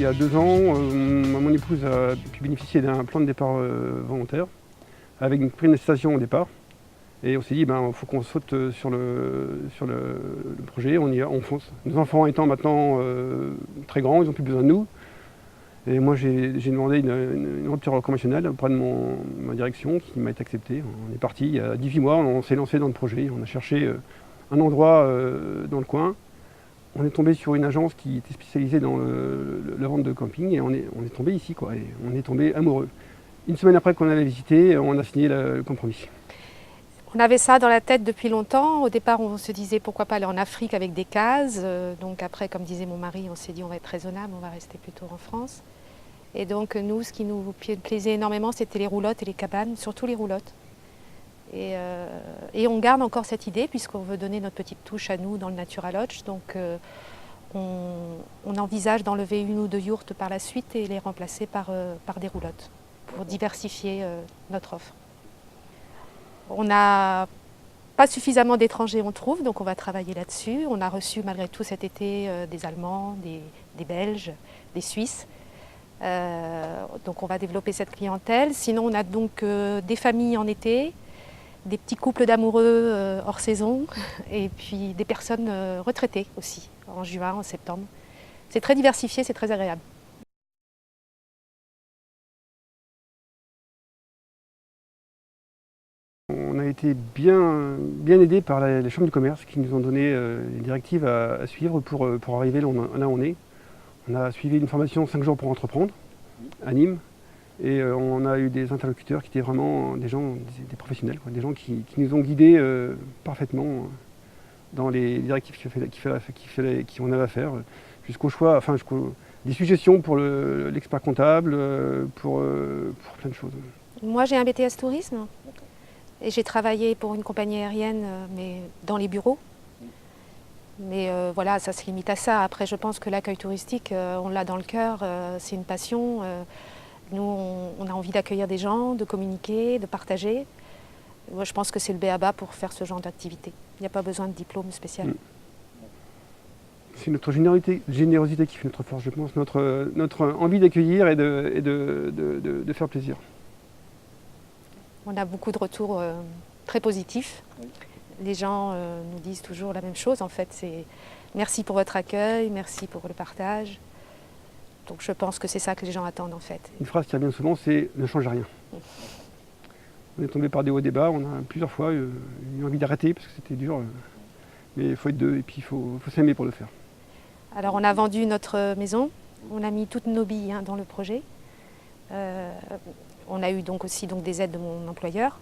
y a 2 ans, mon épouse a pu bénéficier d'un plan de départ volontaire, avec une prise de station au départ. Et on s'est dit, il faut qu'on saute sur le projet, on fonce. Nos enfants étant maintenant très grands, ils n'ont plus besoin de nous. Et moi, j'ai demandé une rupture conventionnelle auprès de ma direction, qui m'a été acceptée. On est parti il y a 18 mois, on s'est lancé dans le projet. On a cherché un endroit dans le coin. On est tombé sur une agence qui était spécialisée dans la vente de camping et on est tombé ici, quoi. Et on est tombé amoureux. Une semaine après qu'on avait visité, on a signé le compromis. On avait ça dans la tête depuis longtemps. Au départ, on se disait pourquoi pas aller en Afrique avec des cases. Donc après, comme disait mon mari, on s'est dit on va être raisonnable, on va rester plutôt en France. Et donc nous, ce qui nous plaisait énormément, c'était les roulottes et les cabanes, surtout les roulottes. Et on garde encore cette idée puisqu'on veut donner notre petite touche à nous dans le Natura Lodge. Donc on envisage d'enlever 1 ou 2 yourtes par la suite et les remplacer par des roulottes pour diversifier notre offre. On n'a pas suffisamment d'étrangers, on trouve, donc on va travailler là-dessus. On a reçu malgré tout cet été des Allemands, des Belges, des Suisses. Donc on va développer cette clientèle. Sinon on a donc des familles en été, des petits couples d'amoureux hors saison et puis des personnes retraitées aussi, en juin, en septembre. C'est très diversifié, c'est très agréable. On a été bien aidés par les chambres de commerce qui nous ont donné les directives à suivre pour arriver là où on est. On a suivi une formation 5 jours pour entreprendre à Nîmes et on a eu des interlocuteurs qui étaient vraiment des gens, des professionnels, quoi, des gens qui nous ont guidés parfaitement dans les directives qu'on avait à faire, jusqu'au choix, des suggestions pour l'expert comptable, pour plein de choses. Moi j'ai un BTS tourisme. Et j'ai travaillé pour une compagnie aérienne, mais dans les bureaux. Mais voilà, ça se limite à ça. Après, je pense que l'accueil touristique, on l'a dans le cœur, c'est une passion. Nous, on a envie d'accueillir des gens, de communiquer, de partager. Moi, je pense que c'est le b.a.-ba pour faire ce genre d'activité. Il n'y a pas besoin de diplôme spécial. C'est notre générosité qui fait notre force, je pense, notre envie d'accueillir et de faire plaisir. On a beaucoup de retours très positifs. Oui. Les gens nous disent toujours la même chose, en fait, c'est merci pour votre accueil, merci pour le partage. Donc je pense que c'est ça que les gens attendent, en fait. Une phrase qui revient souvent, c'est ne change rien. On est tombé par des hauts et des bas, on a plusieurs fois eu envie d'arrêter parce que c'était dur. Mais il faut être deux et puis il faut s'aimer pour le faire. Alors on a vendu notre maison, on a mis toutes nos billes dans le projet. On a eu donc aussi des aides de mon employeur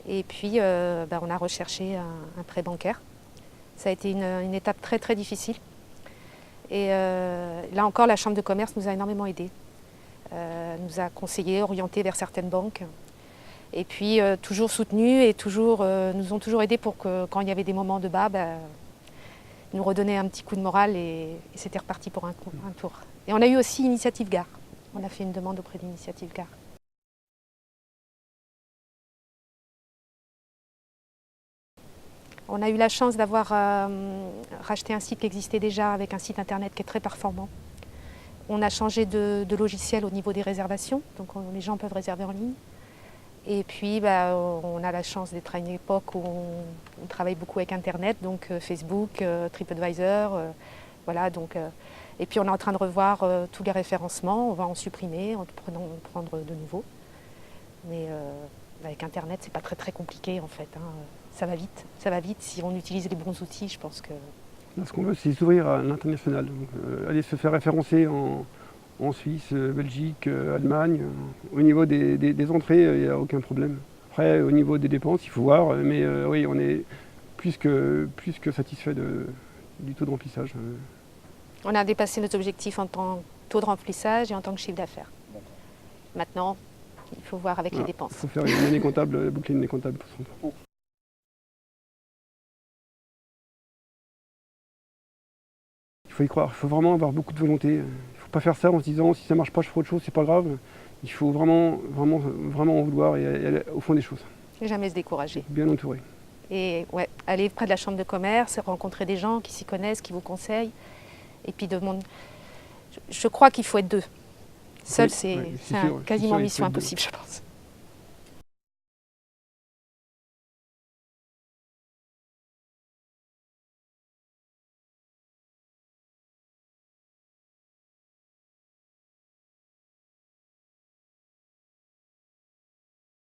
et puis on a recherché un prêt bancaire. Ça a été une étape très très difficile et là encore la Chambre de commerce nous a énormément aidés, nous a conseillé, orienté vers certaines banques et puis toujours soutenus et nous ont toujours aidés pour que quand il y avait des moments de bas, nous redonner un petit coup de morale et c'était reparti pour un tour. Et on a eu aussi Initiative Gare, on a fait une demande auprès d'Initiative Gare. On a eu la chance d'avoir racheté un site qui existait déjà avec un site internet qui est très performant. On a changé de logiciel au niveau des réservations, donc les gens peuvent réserver en ligne. Et puis on a la chance d'être à une époque où on travaille beaucoup avec internet, donc Facebook, TripAdvisor, voilà. Donc, et puis on est en train de revoir tous les référencements, on va en supprimer, en prendre de nouveaux. Mais avec internet, c'est pas très très compliqué en fait. Ça va vite si on utilise les bons outils, je pense que... Ce qu'on veut, c'est s'ouvrir à l'international, aller se faire référencer en Suisse, Belgique, Allemagne. Au niveau des entrées, il n'y a aucun problème. Après, au niveau des dépenses, il faut voir, mais oui, on est plus que satisfait du taux de remplissage. On a dépassé notre objectif en tant que taux de remplissage et en tant que chiffre d'affaires. Maintenant, il faut voir avec les dépenses. Il faut faire une année comptable, boucler une année comptable pour son... Il faut y croire, il faut vraiment avoir beaucoup de volonté. Il ne faut pas faire ça en se disant si ça ne marche pas, je ferai autre chose, c'est pas grave. Il faut vraiment en vouloir et aller au fond des choses. Et jamais se décourager. Bien entouré. Et ouais, aller près de la chambre de commerce, rencontrer des gens qui s'y connaissent, qui vous conseillent. Et puis Je crois qu'il faut être deux. Seul, Oui, c'est oui, c'est c'est sûr, quasiment il faut mission être deux. impossible, je pense.